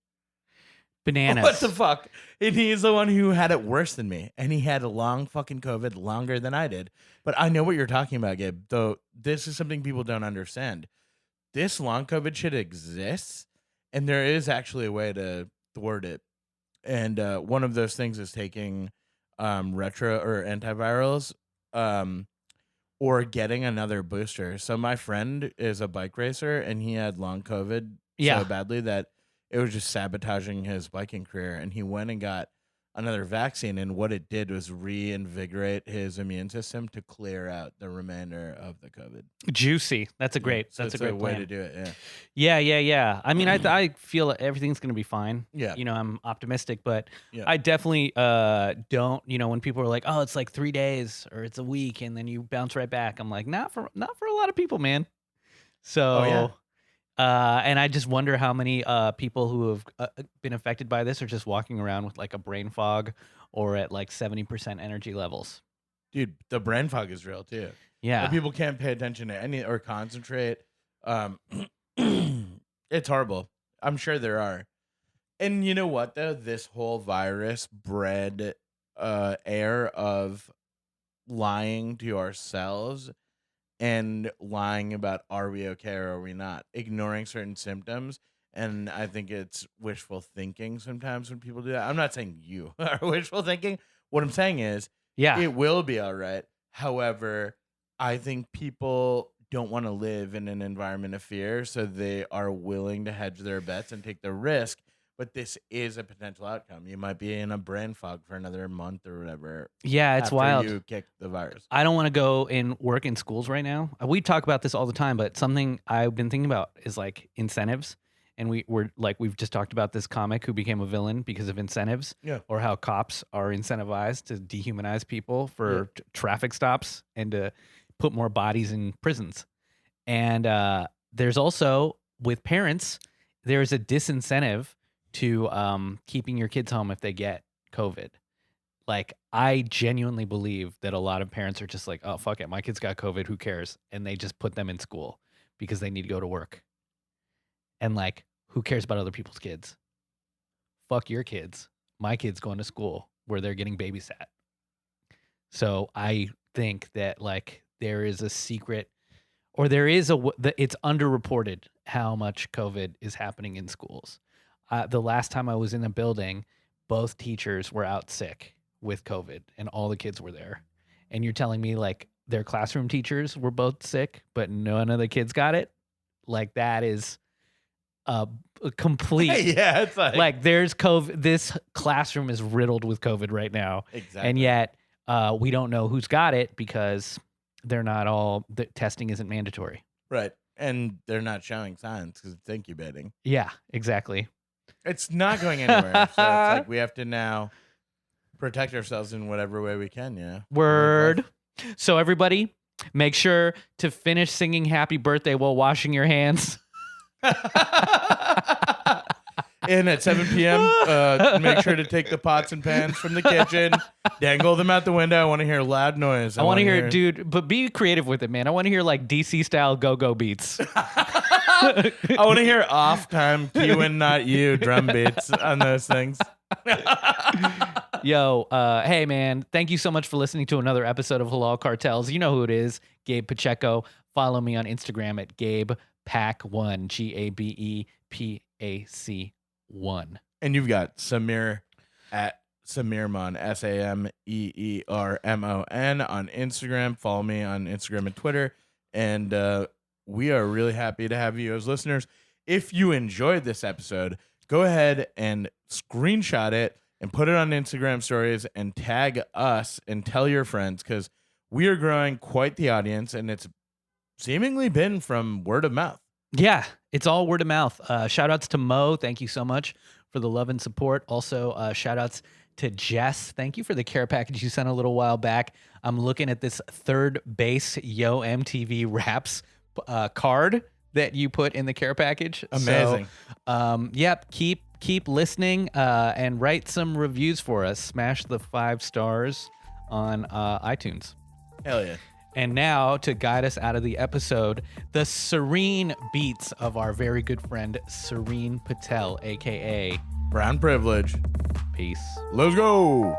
Bananas. What the fuck? And he's the one who had it worse than me. And he had a long fucking COVID, longer than I did. But I know what you're talking about, Gabe. Though this is something people don't understand. This long COVID shit exists. And there is actually a way to thwart it. And one of those things is taking retro or antivirals or getting another booster. So my friend is a bike racer and he had long COVID so badly that it was just sabotaging his biking career. And he went and got another vaccine. And what it did was reinvigorate his immune system to clear out the remainder of the COVID. Juicy. That's a great, So that's it's a great way plan. to do it. Yeah. I mean, I feel everything's going to be fine. Yeah. You know, I'm optimistic, but Yeah. I definitely don't, you know, when people are like, oh, it's like 3 days or it's a week and then you bounce right back. I'm like, not for a lot of people, man. So, and I just wonder how many people who have been affected by this are just walking around with like a brain fog or at like 70% energy levels. Dude, the brain fog is real too. Yeah. And people can't pay attention to any or concentrate. It's horrible. I'm sure there are. And you know what though? This whole virus bred air of lying to ourselves and lying about are we okay or are we not, ignoring certain symptoms. And I think it's wishful thinking sometimes when people do that. I'm not saying you are wishful thinking. What I'm saying is it will be all right. However, I think people don't want to live in an environment of fear, so they are willing to hedge their bets and take the risk. But this is a potential outcome. You might be in a brain fog for another month or whatever. Yeah, it's after wild. You kick the virus. I don't want to go and work in schools right now. We talk about this all the time, but something I've been thinking about is like incentives. And we've just talked about this comic who became a villain because of incentives, or how cops are incentivized to dehumanize people for traffic stops and to put more bodies in prisons. And there's also with parents, there's a disincentive to keeping your kids home if they get COVID. Like, I genuinely believe that a lot of parents are just like, oh, fuck it, my kids got COVID, who cares? And they just put them in school because they need to go to work. And like, who cares about other people's kids? Fuck your kids. My kid's going to school where they're getting babysat. So I think that like there is a secret, or there is it's underreported how much COVID is happening in schools. The last time I was in a building, both teachers were out sick with COVID and all the kids were there. And you're telling me like their classroom teachers were both sick, but none of the kids got it? Like, that is a complete it's like there's COVID. This classroom is riddled with COVID right now. Exactly. And yet we don't know who's got it because they're not all, the testing isn't mandatory. Right. And they're not showing signs because it's incubating. Yeah, exactly. It's not going anywhere. So it's like we have to now protect ourselves in whatever way we can, you know? Word. So everybody, make sure to finish singing happy birthday while washing your hands. And at 7 p.m., make sure to take the pots and pans from the kitchen, dangle them out the window. I want to hear loud noise. I want to hear, dude, but be creative with it, man. I want to hear like DC style go-go beats. I want to hear off time cue and not you drum beats on those things. Yo, hey man, thank you so much for listening to another episode of Halal Cartels. You know who it is, Gabe Pacheco. Follow me on Instagram at GabePac1, GabePac1. And you've got Samir at Sameermon, SameerMon on Instagram. Follow me on Instagram and Twitter. And we are really happy to have you as listeners. If you enjoyed this episode, go ahead and screenshot it and put it on Instagram stories and tag us and tell your friends, because we are growing quite the audience and it's seemingly been from word of mouth. Yeah, it's all word of mouth. Shout outs to Mo. Thank you so much for the love and support. Also, shout outs to Jess. Thank you for the care package you sent a little while back. I'm looking at this third base Yo MTV Raps card that you put in the care package. Amazing. So, yep, keep listening and write some reviews for us. Smash the 5 stars on iTunes. Hell yeah. And now, to guide us out of the episode, the serene beats of our very good friend, Serene Patel, a.k.a. Brown privilege. Peace. Let's go.